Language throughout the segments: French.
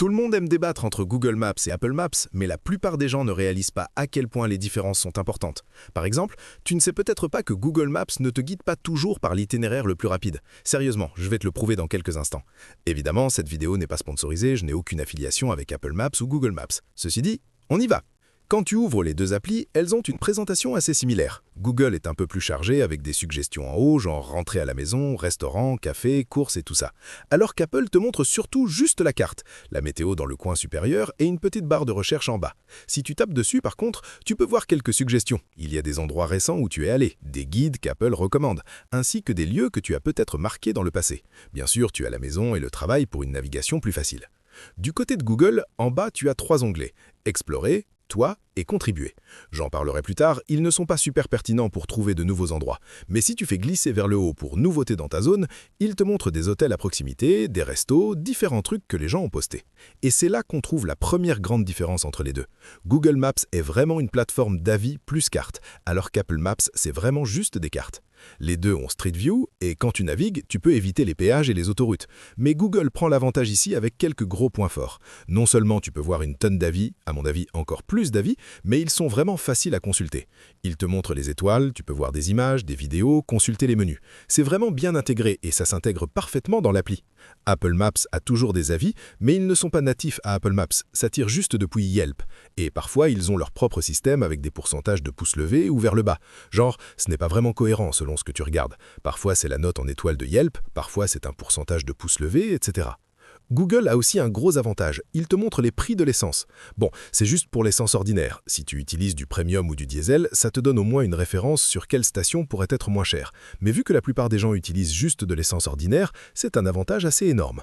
Tout le monde aime débattre entre Google Maps et Apple Maps, mais la plupart des gens ne réalisent pas à quel point les différences sont importantes. Par exemple, tu ne sais peut-être pas que Google Maps ne te guide pas toujours par l'itinéraire le plus rapide. Sérieusement, je vais te le prouver dans quelques instants. Évidemment, cette vidéo n'est pas sponsorisée, je n'ai aucune affiliation avec Apple Maps ou Google Maps. Ceci dit, on y va! Quand tu ouvres les deux applis, elles ont une présentation assez similaire. Google est un peu plus chargé avec des suggestions en haut, genre rentrer à la maison, restaurant, café, courses et tout ça. Alors qu'Apple te montre surtout juste la carte, la météo dans le coin supérieur et une petite barre de recherche en bas. Si tu tapes dessus par contre, tu peux voir quelques suggestions. Il y a des endroits récents où tu es allé, des guides qu'Apple recommande, ainsi que des lieux que tu as peut-être marqués dans le passé. Bien sûr, tu as la maison et le travail pour une navigation plus facile. Du côté de Google, en bas tu as 3 onglets, Explorer, Toi et Contribuer. J'en parlerai plus tard, ils ne sont pas super pertinents pour trouver de nouveaux endroits. Mais si tu fais glisser vers le haut pour Nouveautés dans ta zone, ils te montrent des hôtels à proximité, des restos, différents trucs que les gens ont postés. Et c'est là qu'on trouve la première grande différence entre les deux. Google Maps est vraiment une plateforme d'avis plus cartes, alors qu'Apple Maps, c'est vraiment juste des cartes. Les deux ont Street View, et quand tu navigues, tu peux éviter les péages et les autoroutes. Mais Google prend l'avantage ici avec quelques gros points forts. Non seulement tu peux voir une tonne d'avis, à mon avis encore plus d'avis, mais ils sont vraiment faciles à consulter. Ils te montrent les étoiles, tu peux voir des images, des vidéos, consulter les menus. C'est vraiment bien intégré et ça s'intègre parfaitement dans l'appli. Apple Maps a toujours des avis, mais ils ne sont pas natifs à Apple Maps, ça tire juste depuis Yelp. Et parfois, ils ont leur propre système avec des pourcentages de pouces levés ou vers le bas. Genre, ce n'est pas vraiment cohérent selon ce que tu regardes. Parfois, c'est la note en étoile de Yelp, parfois c'est un pourcentage de pouces levés, etc. Google a aussi un gros avantage, il te montre les prix de l'essence. Bon, c'est juste pour l'essence ordinaire. Si tu utilises du premium ou du diesel, ça te donne au moins une référence sur quelle station pourrait être moins chère. Mais vu que la plupart des gens utilisent juste de l'essence ordinaire, c'est un avantage assez énorme.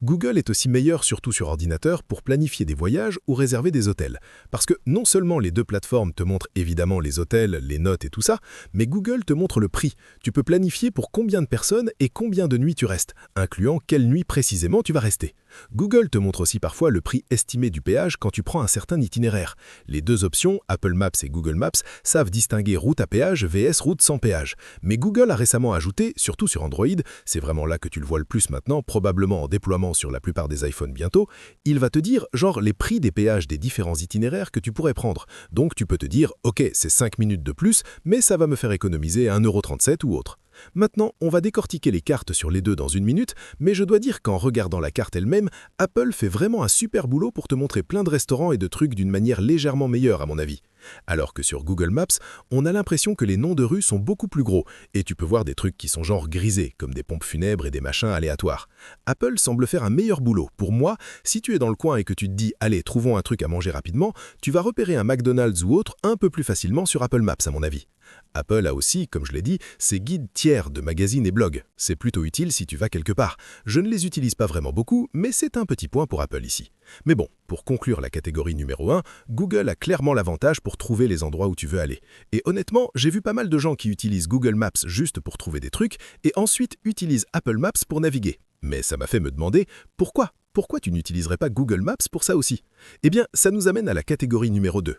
Google est aussi meilleur, surtout sur ordinateur, pour planifier des voyages ou réserver des hôtels. Parce que non seulement les deux plateformes te montrent évidemment les hôtels, les notes et tout ça, mais Google te montre le prix. Tu peux planifier pour combien de personnes et combien de nuits tu restes, incluant quelle nuit précisément tu vas rester. Google te montre aussi parfois le prix estimé du péage quand tu prends un certain itinéraire. Les deux options, Apple Maps et Google Maps, savent distinguer route à péage vs route sans péage. Mais Google a récemment ajouté, surtout sur Android, c'est vraiment là que tu le vois le plus maintenant, probablement en déploiement sur la plupart des iPhones bientôt, il va te dire genre les prix des péages des différents itinéraires que tu pourrais prendre. Donc tu peux te dire, ok, c'est 5 minutes de plus, mais ça va me faire économiser 1,37 € ou autre. Maintenant, on va décortiquer les cartes sur les deux dans une minute, mais je dois dire qu'en regardant la carte elle-même, Apple fait vraiment un super boulot pour te montrer plein de restaurants et de trucs d'une manière légèrement meilleure à mon avis. Alors que sur Google Maps, on a l'impression que les noms de rues sont beaucoup plus gros, et tu peux voir des trucs qui sont genre grisés, comme des pompes funèbres et des machins aléatoires. Apple semble faire un meilleur boulot. Pour moi, si tu es dans le coin et que tu te dis « Allez, trouvons un truc à manger rapidement », tu vas repérer un McDonald's ou autre un peu plus facilement sur Apple Maps à mon avis. Apple a aussi, comme je l'ai dit, ses guides tiers de magazines et blogs. C'est plutôt utile si tu vas quelque part. Je ne les utilise pas vraiment beaucoup, mais c'est un petit point pour Apple ici. Mais bon, pour conclure la catégorie numéro 1, Google a clairement l'avantage pour trouver les endroits où tu veux aller. Et honnêtement, j'ai vu pas mal de gens qui utilisent Google Maps juste pour trouver des trucs et ensuite utilisent Apple Maps pour naviguer. Mais ça m'a fait me demander pourquoi ? Pourquoi tu n'utiliserais pas Google Maps pour ça aussi ? Eh bien, ça nous amène à la catégorie numéro 2.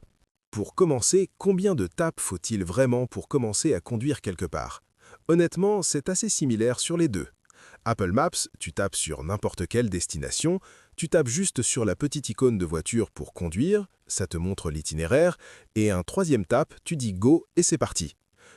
Pour commencer, combien de tapes faut-il vraiment pour commencer à conduire quelque part? Honnêtement, c'est assez similaire sur les deux. Apple Maps, tu tapes sur n'importe quelle destination, tu tapes juste sur la petite icône de voiture pour conduire, ça te montre l'itinéraire, et un troisième tape, tu dis Go et c'est parti.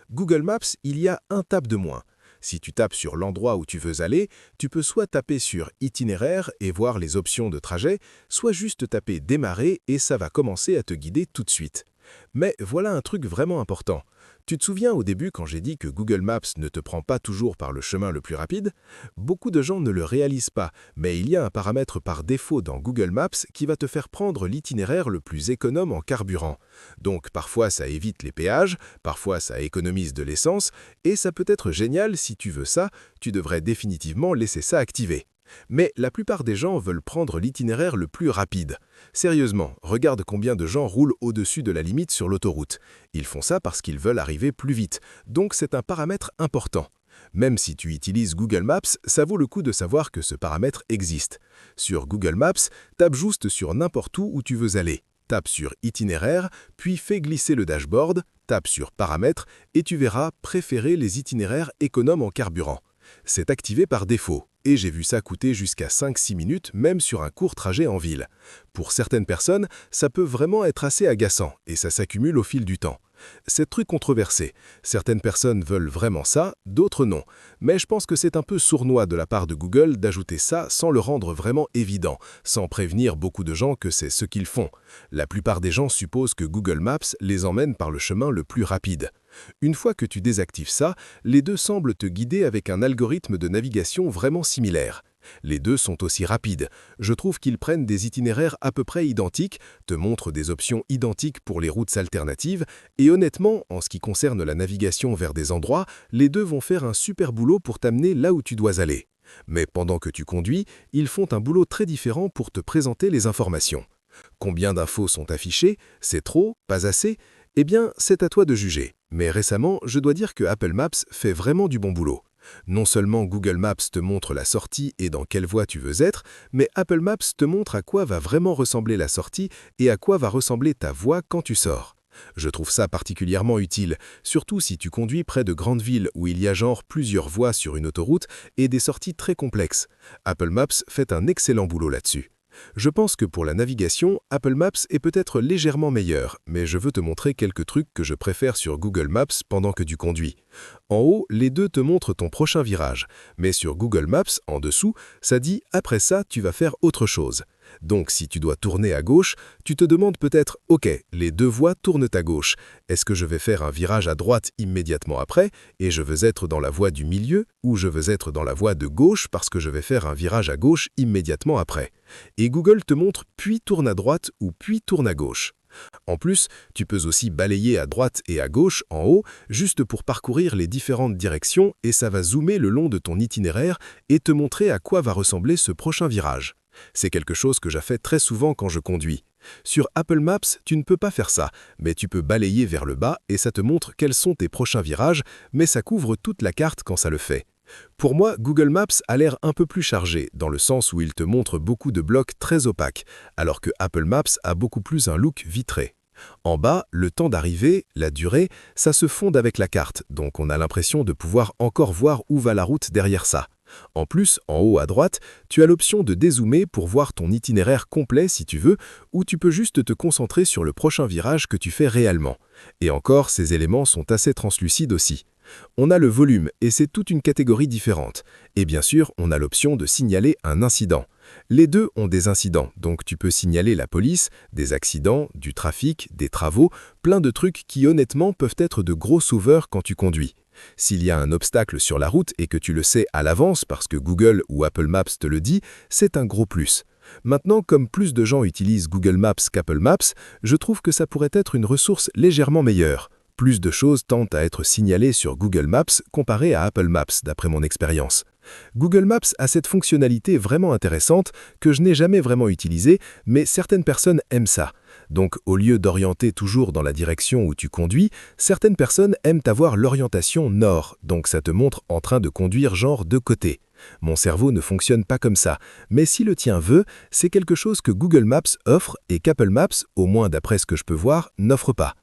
Google Maps, il y a un tape de moins. Si tu tapes sur l'endroit où tu veux aller, tu peux soit taper sur Itinéraire et voir les options de trajet, soit juste taper Démarrer et ça va commencer à te guider tout de suite. Mais voilà un truc vraiment important. Tu te souviens au début quand j'ai dit que Google Maps ne te prend pas toujours par le chemin le plus rapide? Beaucoup de gens ne le réalisent pas, mais il y a un paramètre par défaut dans Google Maps qui va te faire prendre l'itinéraire le plus économe en carburant. Donc parfois ça évite les péages, parfois ça économise de l'essence, et ça peut être génial si tu veux ça, tu devrais définitivement laisser ça activé. Mais la plupart des gens veulent prendre l'itinéraire le plus rapide. Sérieusement, regarde combien de gens roulent au-dessus de la limite sur l'autoroute. Ils font ça parce qu'ils veulent arriver plus vite, donc c'est un paramètre important. Même si tu utilises Google Maps, ça vaut le coup de savoir que ce paramètre existe. Sur Google Maps, tape juste sur n'importe où tu veux aller. Tape sur Itinéraire, puis fais glisser le dashboard, tape sur Paramètres et tu verras Préférer les itinéraires économes en carburant. C'est activé par défaut. et j'ai vu ça coûter jusqu'à 5-6 minutes, même sur un court trajet en ville. Pour certaines personnes, ça peut vraiment être assez agaçant, et ça s'accumule au fil du temps. C'est truc controversé. Certaines personnes veulent vraiment ça, d'autres non. Mais je pense que c'est un peu sournois de la part de Google d'ajouter ça sans le rendre vraiment évident, sans prévenir beaucoup de gens que c'est ce qu'ils font. La plupart des gens supposent que Google Maps les emmène par le chemin le plus rapide. Une fois que tu désactives ça, les deux semblent te guider avec un algorithme de navigation vraiment similaire. Les deux sont aussi rapides. Je trouve qu'ils prennent des itinéraires à peu près identiques, te montrent des options identiques pour les routes alternatives, et honnêtement, en ce qui concerne la navigation vers des endroits, les deux vont faire un super boulot pour t'amener là où tu dois aller. Mais pendant que tu conduis, ils font un boulot très différent pour te présenter les informations. Combien d'infos sont affichées? C'est trop? Pas assez? Eh bien, c'est à toi de juger. Mais récemment, je dois dire que Apple Maps fait vraiment du bon boulot. Non seulement Google Maps te montre la sortie et dans quelle voie tu veux être, mais Apple Maps te montre à quoi va vraiment ressembler la sortie et à quoi va ressembler ta voie quand tu sors. Je trouve ça particulièrement utile, surtout si tu conduis près de grandes villes où il y a genre plusieurs voies sur une autoroute et des sorties très complexes. Apple Maps fait un excellent boulot là-dessus. Je pense que pour la navigation, Apple Maps est peut-être légèrement meilleur, mais je veux te montrer quelques trucs que je préfère sur Google Maps pendant que tu conduis. En haut, les deux te montrent ton prochain virage, mais sur Google Maps, en dessous, ça dit « après ça, tu vas faire autre chose ». Donc si tu dois tourner à gauche, tu te demandes peut-être « ok, les deux voies tournent à gauche. Est-ce que je vais faire un virage à droite immédiatement après et je veux être dans la voie du milieu ou je veux être dans la voie de gauche parce que je vais faire un virage à gauche immédiatement après ?» Et Google te montre « puis tourne à droite » ou « puis tourne à gauche ». En plus, tu peux aussi balayer à droite et à gauche en haut, juste pour parcourir les différentes directions et ça va zoomer le long de ton itinéraire et te montrer à quoi va ressembler ce prochain virage. C'est quelque chose que j'ai fait très souvent quand je conduis. Sur Apple Maps, tu ne peux pas faire ça, mais tu peux balayer vers le bas et ça te montre quels sont tes prochains virages, mais ça couvre toute la carte quand ça le fait. Pour moi, Google Maps a l'air un peu plus chargé, dans le sens où il te montre beaucoup de blocs très opaques, alors que Apple Maps a beaucoup plus un look vitré. En bas, le temps d'arrivée, la durée, ça se fonde avec la carte, donc on a l'impression de pouvoir encore voir où va la route derrière ça. En plus, en haut à droite, tu as l'option de dézoomer pour voir ton itinéraire complet si tu veux, ou tu peux juste te concentrer sur le prochain virage que tu fais réellement. Et encore, ces éléments sont assez translucides aussi. On a le volume et c'est toute une catégorie différente. Et bien sûr, on a l'option de signaler un incident. Les deux ont des incidents, donc tu peux signaler la police, des accidents, du trafic, des travaux, plein de trucs qui honnêtement peuvent être de gros sauveurs quand tu conduis. S'il y a un obstacle sur la route et que tu le sais à l'avance parce que Google ou Apple Maps te le dit, c'est un gros plus. Maintenant, comme plus de gens utilisent Google Maps qu'Apple Maps, je trouve que ça pourrait être une ressource légèrement meilleure. Plus de choses tentent à être signalées sur Google Maps comparé à Apple Maps, d'après mon expérience. Google Maps a cette fonctionnalité vraiment intéressante que je n'ai jamais vraiment utilisée, mais certaines personnes aiment ça. Donc, au lieu d'orienter toujours dans la direction où tu conduis, certaines personnes aiment avoir l'orientation nord, donc ça te montre en train de conduire genre de côté. Mon cerveau ne fonctionne pas comme ça, mais si le tien veut, c'est quelque chose que Google Maps offre et qu'Apple Maps, au moins d'après ce que je peux voir, n'offre pas.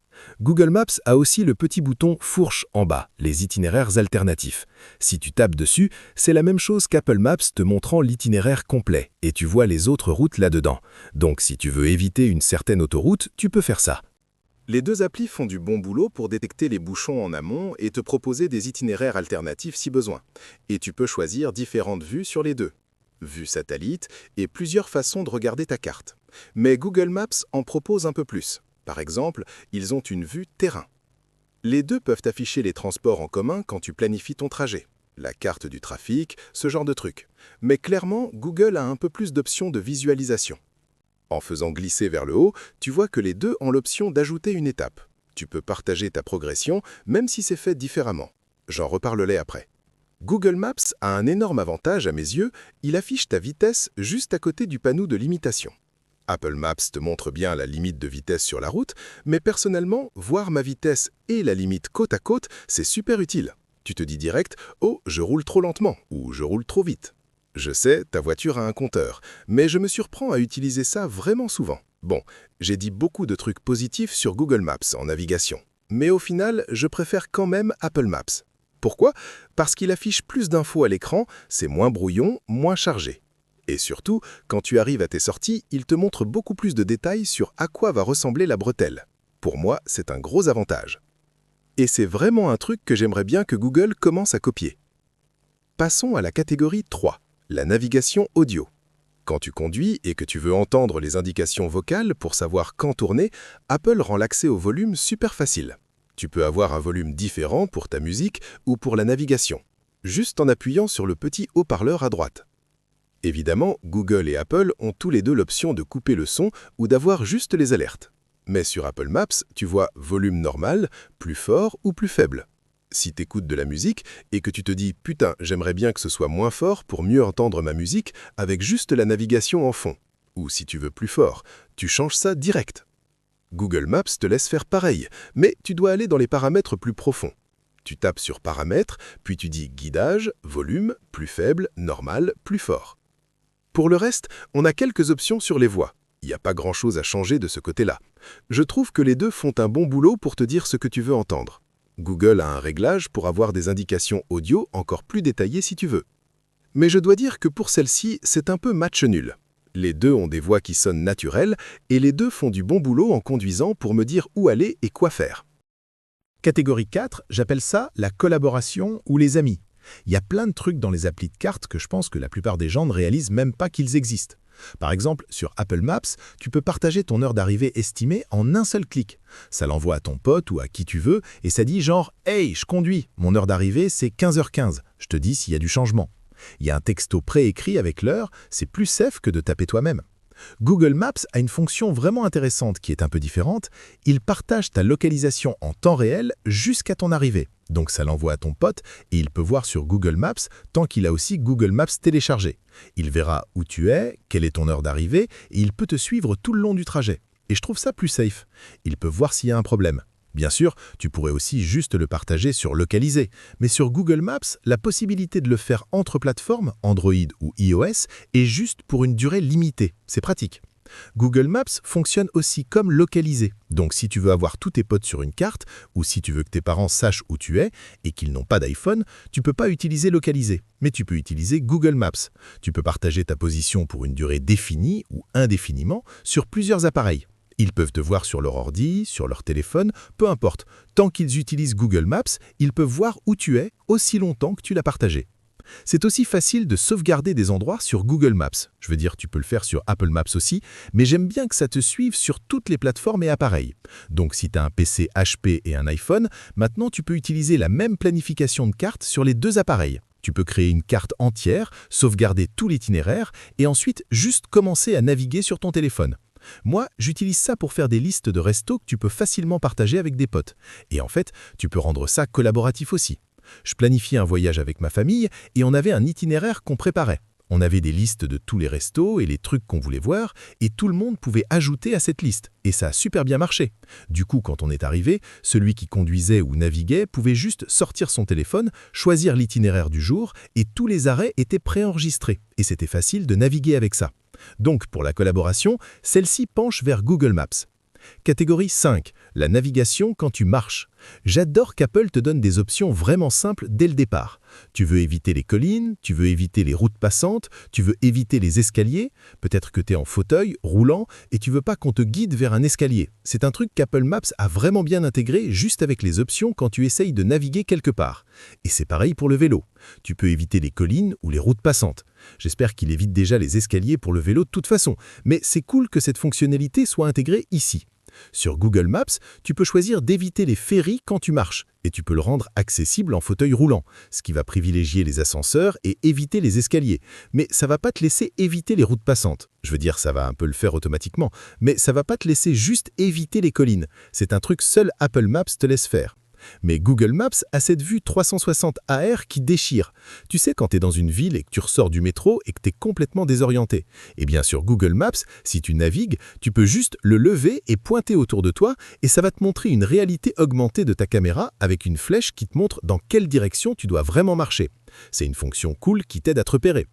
Google Maps a aussi le petit bouton fourche en bas, les itinéraires alternatifs. Si tu tapes dessus, c'est la même chose qu'Apple Maps te montrant l'itinéraire complet et tu vois les autres routes là-dedans. Donc si tu veux éviter une certaine autoroute, tu peux faire ça. Les deux applis font du bon boulot pour détecter les bouchons en amont et te proposer des itinéraires alternatifs si besoin. Et tu peux choisir différentes vues sur les deux. Vue satellite et plusieurs façons de regarder ta carte. Mais Google Maps en propose un peu plus. Par exemple, ils ont une vue terrain. Les deux peuvent afficher les transports en commun quand tu planifies ton trajet, la carte du trafic, ce genre de trucs. Mais clairement, Google a un peu plus d'options de visualisation. En faisant glisser vers le haut, tu vois que les deux ont l'option d'ajouter une étape. Tu peux partager ta progression, même si c'est fait différemment. J'en reparlerai après. Google Maps a un énorme avantage à mes yeux, il affiche ta vitesse juste à côté du panneau de limitation. Apple Maps te montre bien la limite de vitesse sur la route, mais personnellement, voir ma vitesse et la limite côte à côte, c'est super utile. Tu te dis direct « Oh, je roule trop lentement » ou « Je roule trop vite ». Je sais, ta voiture a un compteur, mais je me surprends à utiliser ça vraiment souvent. Bon, j'ai dit beaucoup de trucs positifs sur Google Maps en navigation, mais au final, je préfère quand même Apple Maps. Pourquoi? Parce qu'il affiche plus d'infos à l'écran, c'est moins brouillon, moins chargé. Et surtout, quand tu arrives à tes sorties, il te montre beaucoup plus de détails sur à quoi va ressembler la bretelle. Pour moi, c'est un gros avantage. Et c'est vraiment un truc que j'aimerais bien que Google commence à copier. Passons à la catégorie 3, la navigation audio. Quand tu conduis et que tu veux entendre les indications vocales pour savoir quand tourner, Apple rend l'accès au volume super facile. Tu peux avoir un volume différent pour ta musique ou pour la navigation, juste en appuyant sur le petit haut-parleur à droite. Évidemment, Google et Apple ont tous les deux l'option de couper le son ou d'avoir juste les alertes. Mais sur Apple Maps, tu vois volume normal, plus fort ou plus faible. Si tu écoutes de la musique et que tu te dis « Putain, j'aimerais bien que ce soit moins fort pour mieux entendre ma musique avec juste la navigation en fond ». Ou si tu veux plus fort, tu changes ça direct. Google Maps te laisse faire pareil, mais tu dois aller dans les paramètres plus profonds. Tu tapes sur Paramètres, puis tu dis Guidage, Volume, plus faible, normal, plus fort. Pour le reste, on a quelques options sur les voix. Il n'y a pas grand-chose à changer de ce côté-là. Je trouve que les deux font un bon boulot pour te dire ce que tu veux entendre. Google a un réglage pour avoir des indications audio encore plus détaillées si tu veux. Mais je dois dire que pour celle-ci, c'est un peu match nul. Les deux ont des voix qui sonnent naturelles et les deux font du bon boulot en conduisant pour me dire où aller et quoi faire. Catégorie 4, j'appelle ça la collaboration ou les amis. Il y a plein de trucs dans les applis de cartes que je pense que la plupart des gens ne réalisent même pas qu'ils existent. Par exemple, sur Apple Maps, tu peux partager ton heure d'arrivée estimée en un seul clic. Ça l'envoie à ton pote ou à qui tu veux et ça dit genre « Hey, je conduis, mon heure d'arrivée c'est 15h15, je te dis s'il y a du changement ». Il y a un texto préécrit avec l'heure, c'est plus safe que de taper toi-même. Google Maps a une fonction vraiment intéressante qui est un peu différente. Il partage ta localisation en temps réel jusqu'à ton arrivée. Donc ça l'envoie à ton pote et il peut voir sur Google Maps tant qu'il a aussi Google Maps téléchargé. Il verra où tu es, quelle est ton heure d'arrivée et il peut te suivre tout le long du trajet. Et je trouve ça plus safe. Il peut voir s'il y a un problème. Bien sûr, tu pourrais aussi juste le partager sur Localiser, mais sur Google Maps, la possibilité de le faire entre plateformes, Android ou iOS, est juste pour une durée limitée. C'est pratique. Google Maps fonctionne aussi comme Localiser. Donc si tu veux avoir tous tes potes sur une carte, ou si tu veux que tes parents sachent où tu es et qu'ils n'ont pas d'iPhone, tu ne peux pas utiliser Localiser, mais tu peux utiliser Google Maps. Tu peux partager ta position pour une durée définie ou indéfiniment sur plusieurs appareils. Ils peuvent te voir sur leur ordi, sur leur téléphone, peu importe. Tant qu'ils utilisent Google Maps, ils peuvent voir où tu es aussi longtemps que tu l'as partagé. C'est aussi facile de sauvegarder des endroits sur Google Maps. Je veux dire, tu peux le faire sur Apple Maps aussi, mais j'aime bien que ça te suive sur toutes les plateformes et appareils. Donc si tu as un PC HP et un iPhone, maintenant tu peux utiliser la même planification de carte sur les deux appareils. Tu peux créer une carte entière, sauvegarder tout l'itinéraire et ensuite juste commencer à naviguer sur ton téléphone. Moi, j'utilise ça pour faire des listes de restos que tu peux facilement partager avec des potes. Et en fait, tu peux rendre ça collaboratif aussi. Je planifiais un voyage avec ma famille et on avait un itinéraire qu'on préparait. On avait des listes de tous les restos et les trucs qu'on voulait voir et tout le monde pouvait ajouter à cette liste. Et ça a super bien marché. Du coup, quand on est arrivé, celui qui conduisait ou naviguait pouvait juste sortir son téléphone, choisir l'itinéraire du jour et tous les arrêts étaient préenregistrés. Et c'était facile de naviguer avec ça. Donc, pour la collaboration, celle-ci penche vers Google Maps. Catégorie 5, la navigation quand tu marches. J'adore qu'Apple te donne des options vraiment simples dès le départ. Tu veux éviter les collines, tu veux éviter les routes passantes, tu veux éviter les escaliers, peut-être que tu es en fauteuil, roulant, et tu veux pas qu'on te guide vers un escalier. C'est un truc qu'Apple Maps a vraiment bien intégré juste avec les options quand tu essayes de naviguer quelque part. Et c'est pareil pour le vélo. Tu peux éviter les collines ou les routes passantes. J'espère qu'il évite déjà les escaliers pour le vélo de toute façon, mais c'est cool que cette fonctionnalité soit intégrée ici. Sur Google Maps, tu peux choisir d'éviter les ferries quand tu marches et tu peux le rendre accessible en fauteuil roulant, ce qui va privilégier les ascenseurs et éviter les escaliers. Mais ça va pas te laisser éviter les routes passantes. Je veux dire, ça va un peu le faire automatiquement, mais ça va pas te laisser juste éviter les collines. C'est un truc seul Apple Maps te laisse faire. Mais Google Maps a cette vue 360 AR qui déchire. Tu sais quand tu es dans une ville et que tu ressors du métro et que tu es complètement désorienté. Et bien sur Google Maps, si tu navigues, tu peux juste le lever et pointer autour de toi et ça va te montrer une réalité augmentée de ta caméra avec une flèche qui te montre dans quelle direction tu dois vraiment marcher. C'est une fonction cool qui t'aide à te repérer.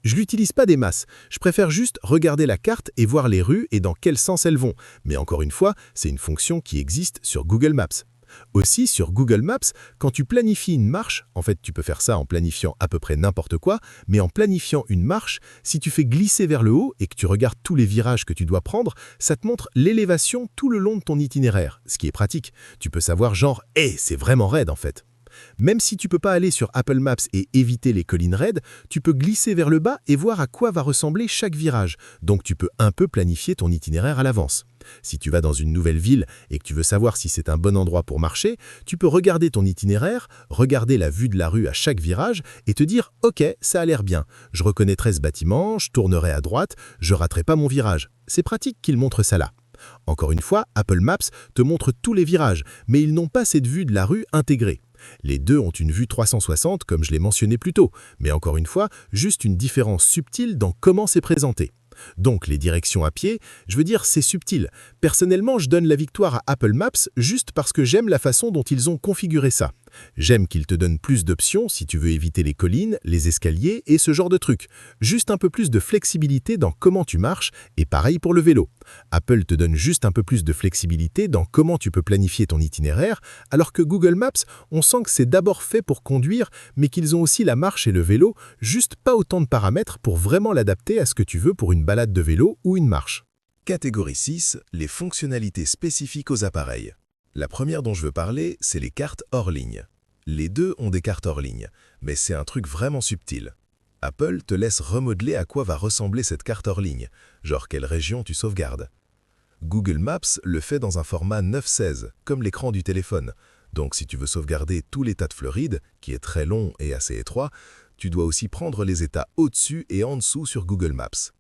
Je l'utilise pas des masses, je préfère juste regarder la carte et voir les rues et dans quel sens elles vont. Mais encore une fois, c'est une fonction qui existe sur Google Maps. Aussi, sur Google Maps, quand tu planifies une marche, en fait, tu peux faire ça en planifiant à peu près n'importe quoi, mais en planifiant une marche, si tu fais glisser vers le haut et que tu regardes tous les virages que tu dois prendre, ça te montre l'élévation tout le long de ton itinéraire, ce qui est pratique. Tu peux savoir genre, « Hey, c'est vraiment raide en fait !» Même si tu peux pas aller sur Apple Maps et éviter les collines raides, tu peux glisser vers le bas et voir à quoi va ressembler chaque virage. Donc tu peux un peu planifier ton itinéraire à l'avance. Si tu vas dans une nouvelle ville et que tu veux savoir si c'est un bon endroit pour marcher, tu peux regarder ton itinéraire, regarder la vue de la rue à chaque virage et te dire « Ok, ça a l'air bien. Je reconnaîtrai ce bâtiment, je tournerai à droite, je raterai pas mon virage. » C'est pratique qu'il montre ça là. Encore une fois, Apple Maps te montre tous les virages, mais ils n'ont pas cette vue de la rue intégrée. Les deux ont une vue 360 comme je l'ai mentionné plus tôt, mais encore une fois, juste une différence subtile dans comment c'est présenté. Donc les directions à pied, je veux dire c'est subtil. Personnellement, je donne la victoire à Apple Maps juste parce que j'aime la façon dont ils ont configuré ça. J'aime qu'ils te donnent plus d'options si tu veux éviter les collines, les escaliers et ce genre de trucs. Juste un peu plus de flexibilité dans comment tu marches et pareil pour le vélo. Apple te donne juste un peu plus de flexibilité dans comment tu peux planifier ton itinéraire, alors que Google Maps, on sent que c'est d'abord fait pour conduire, mais qu'ils ont aussi la marche et le vélo, juste pas autant de paramètres pour vraiment l'adapter à ce que tu veux pour une balade de vélo ou une marche. Catégorie 6, les fonctionnalités spécifiques aux appareils. La première dont je veux parler, c'est les cartes hors ligne. Les deux ont des cartes hors ligne, mais c'est un truc vraiment subtil. Apple te laisse remodeler à quoi va ressembler cette carte hors ligne, genre quelle région tu sauvegardes. Google Maps le fait dans un format 9:16, comme l'écran du téléphone. Donc si tu veux sauvegarder tout l'état de Floride, qui est très long et assez étroit, tu dois aussi prendre les états au-dessus et en dessous sur Google Maps.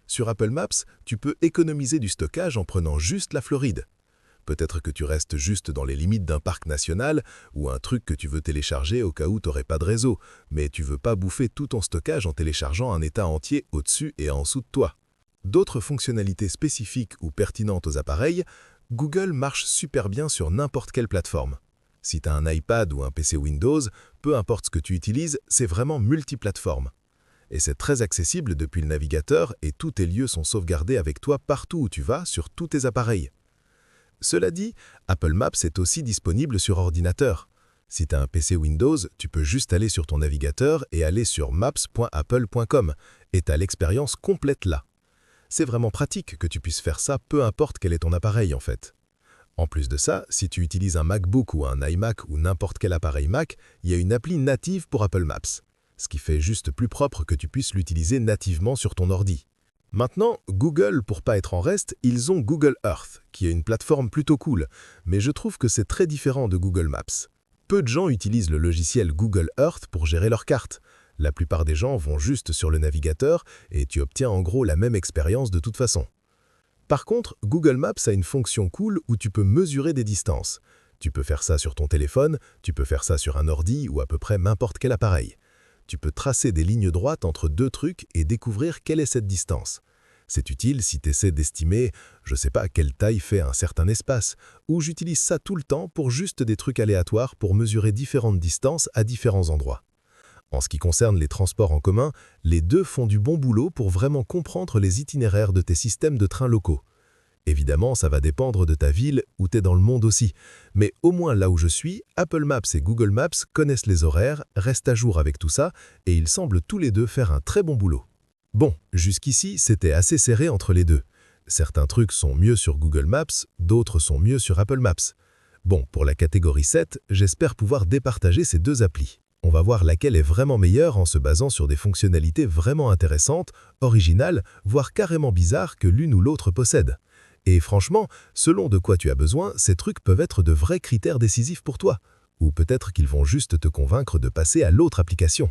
Sur Apple Maps, tu peux économiser du stockage en prenant juste la Floride. Peut-être que tu restes juste dans les limites d'un parc national ou un truc que tu veux télécharger au cas où tu n'aurais pas de réseau, mais tu veux pas bouffer tout ton stockage en téléchargeant un état entier au-dessus et en dessous de toi. D'autres fonctionnalités spécifiques ou pertinentes aux appareils, Google marche super bien sur n'importe quelle plateforme. Si tu as un iPad ou un PC Windows, peu importe ce que tu utilises, c'est vraiment multiplateforme. Et c'est très accessible depuis le navigateur et tous tes lieux sont sauvegardés avec toi partout où tu vas sur tous tes appareils. Cela dit, Apple Maps est aussi disponible sur ordinateur. Si tu as un PC Windows, tu peux juste aller sur ton navigateur et aller sur maps.apple.com et tu as l'expérience complète là. C'est vraiment pratique que tu puisses faire ça peu importe quel est ton appareil en fait. En plus de ça, si tu utilises un MacBook ou un iMac ou n'importe quel appareil Mac, il y a une appli native pour Apple Maps, ce qui fait juste plus propre que tu puisses l'utiliser nativement sur ton ordi. Maintenant, Google, pour pas être en reste, ils ont Google Earth, qui est une plateforme plutôt cool, mais je trouve que c'est très différent de Google Maps. Peu de gens utilisent le logiciel Google Earth pour gérer leurs cartes. La plupart des gens vont juste sur le navigateur et tu obtiens en gros la même expérience de toute façon. Par contre, Google Maps a une fonction cool où tu peux mesurer des distances. Tu peux faire ça sur ton téléphone, tu peux faire ça sur un ordi ou à peu près n'importe quel appareil. Tu peux tracer des lignes droites entre deux trucs et découvrir quelle est cette distance. C'est utile si tu essaies d'estimer, je sais pas, quelle taille fait un certain espace, ou j'utilise ça tout le temps pour juste des trucs aléatoires pour mesurer différentes distances à différents endroits. En ce qui concerne les transports en commun, les deux font du bon boulot pour vraiment comprendre les itinéraires de tes systèmes de trains locaux. Évidemment, ça va dépendre de ta ville où tu es dans le monde aussi. Mais au moins là où je suis, Apple Maps et Google Maps connaissent les horaires, restent à jour avec tout ça, et ils semblent tous les deux faire un très bon boulot. Bon, jusqu'ici, c'était assez serré entre les deux. Certains trucs sont mieux sur Google Maps, d'autres sont mieux sur Apple Maps. Bon, pour la catégorie 7, j'espère pouvoir départager ces deux applis. On va voir laquelle est vraiment meilleure en se basant sur des fonctionnalités vraiment intéressantes, originales, voire carrément bizarres que l'une ou l'autre possède. Et franchement, selon de quoi tu as besoin, ces trucs peuvent être de vrais critères décisifs pour toi. Ou peut-être qu'ils vont juste te convaincre de passer à l'autre application.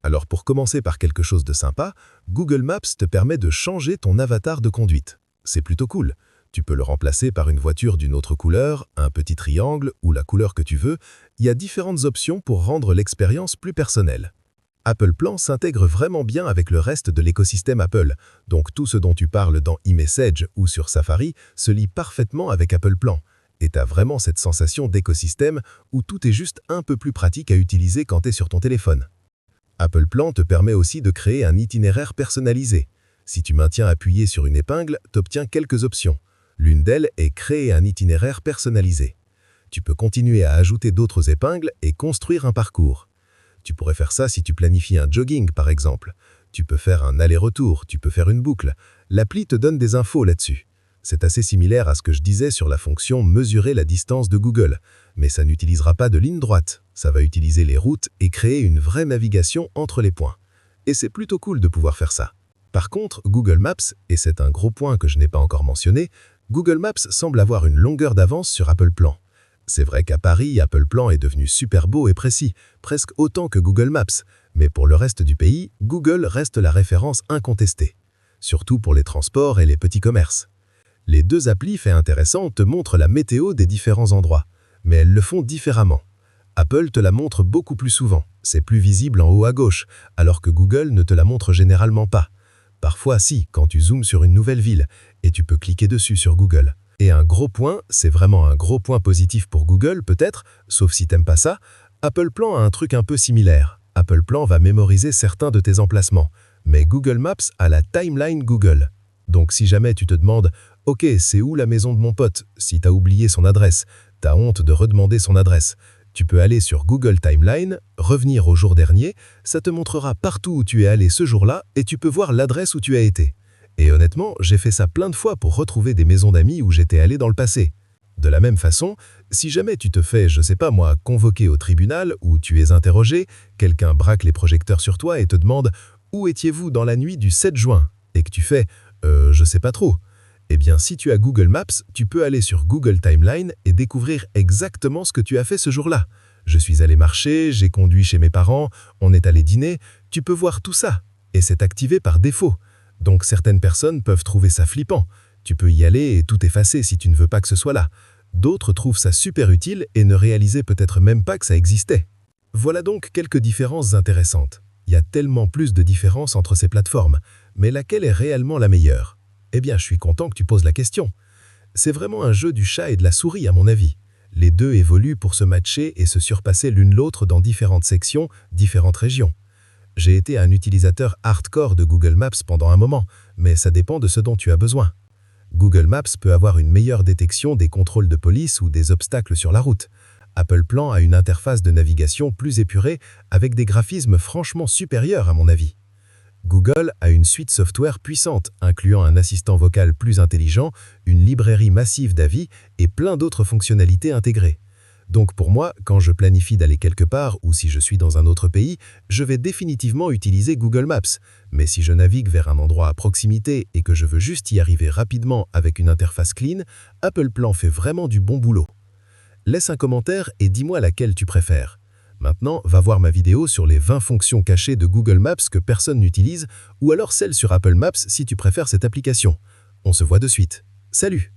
Alors pour commencer par quelque chose de sympa, Google Maps te permet de changer ton avatar de conduite. C'est plutôt cool. Tu peux le remplacer par une voiture d'une autre couleur, un petit triangle ou la couleur que tu veux. Il y a différentes options pour rendre l'expérience plus personnelle. Apple Plan s'intègre vraiment bien avec le reste de l'écosystème Apple, donc tout ce dont tu parles dans iMessage ou sur Safari se lie parfaitement avec Apple Plan. Et tu as vraiment cette sensation d'écosystème où tout est juste un peu plus pratique à utiliser quand tu es sur ton téléphone. Apple Plan te permet aussi de créer un itinéraire personnalisé. Si tu maintiens appuyé sur une épingle, tu obtiens quelques options. L'une d'elles est créer un itinéraire personnalisé. Tu peux continuer à ajouter d'autres épingles et construire un parcours. Tu pourrais faire ça si tu planifies un jogging, par exemple. Tu peux faire un aller-retour, tu peux faire une boucle. L'appli te donne des infos là-dessus. C'est assez similaire à ce que je disais sur la fonction « Mesurer la distance » de Google. Mais ça n'utilisera pas de ligne droite. Ça va utiliser les routes et créer une vraie navigation entre les points. Et c'est plutôt cool de pouvoir faire ça. Par contre, Google Maps, et c'est un gros point que je n'ai pas encore mentionné, Google Maps semble avoir une longueur d'avance sur Apple Plan. C'est vrai qu'à Paris, Apple Plan est devenu super beau et précis, presque autant que Google Maps, mais pour le reste du pays, Google reste la référence incontestée, surtout pour les transports et les petits commerces. Les deux applis faits intéressants te montrent la météo des différents endroits, mais elles le font différemment. Apple te la montre beaucoup plus souvent, c'est plus visible en haut à gauche, alors que Google ne te la montre généralement pas. Parfois si, quand tu zoomes sur une nouvelle ville, et tu peux cliquer dessus sur Google. Et un gros point, c'est vraiment un gros point positif pour Google peut-être, sauf si t'aimes pas ça, Apple Plan a un truc un peu similaire. Apple Plan va mémoriser certains de tes emplacements, mais Google Maps a la timeline Google. Donc si jamais tu te demandes « Ok, c'est où la maison de mon pote ?» Si t'as oublié son adresse, t'as honte de redemander son adresse. Tu peux aller sur Google Timeline, revenir au jour dernier, ça te montrera partout où tu es allé ce jour-là et tu peux voir l'adresse où tu as été. Et honnêtement, j'ai fait ça plein de fois pour retrouver des maisons d'amis où j'étais allé dans le passé. De la même façon, si jamais tu te fais, je sais pas moi, convoquer au tribunal ou tu es interrogé, quelqu'un braque les projecteurs sur toi et te demande « Où étiez-vous dans la nuit du 7 juin ?» et que tu fais « je sais pas trop ». Eh bien, si tu as Google Maps, tu peux aller sur Google Timeline et découvrir exactement ce que tu as fait ce jour-là. Je suis allé marcher, j'ai conduit chez mes parents, on est allé dîner, tu peux voir tout ça. Et c'est activé par défaut. Donc certaines personnes peuvent trouver ça flippant. Tu peux y aller et tout effacer si tu ne veux pas que ce soit là. D'autres trouvent ça super utile et ne réalisaient peut-être même pas que ça existait. Voilà donc quelques différences intéressantes. Il y a tellement plus de différences entre ces plateformes. Mais laquelle est réellement la meilleure ? Eh bien, je suis content que tu poses la question. C'est vraiment un jeu du chat et de la souris à mon avis. Les deux évoluent pour se matcher et se surpasser l'une l'autre dans différentes sections, différentes régions. J'ai été un utilisateur hardcore de Google Maps pendant un moment, mais ça dépend de ce dont tu as besoin. Google Maps peut avoir une meilleure détection des contrôles de police ou des obstacles sur la route. Apple Plan a une interface de navigation plus épurée avec des graphismes franchement supérieurs à mon avis. Google a une suite software puissante, incluant un assistant vocal plus intelligent, une librairie massive d'avis et plein d'autres fonctionnalités intégrées. Donc pour moi, quand je planifie d'aller quelque part ou si je suis dans un autre pays, je vais définitivement utiliser Google Maps. Mais si je navigue vers un endroit à proximité et que je veux juste y arriver rapidement avec une interface clean, Apple Plan fait vraiment du bon boulot. Laisse un commentaire et dis-moi laquelle tu préfères. Maintenant, va voir ma vidéo sur les 20 fonctions cachées de Google Maps que personne n'utilise ou alors celle sur Apple Maps si tu préfères cette application. On se voit de suite. Salut!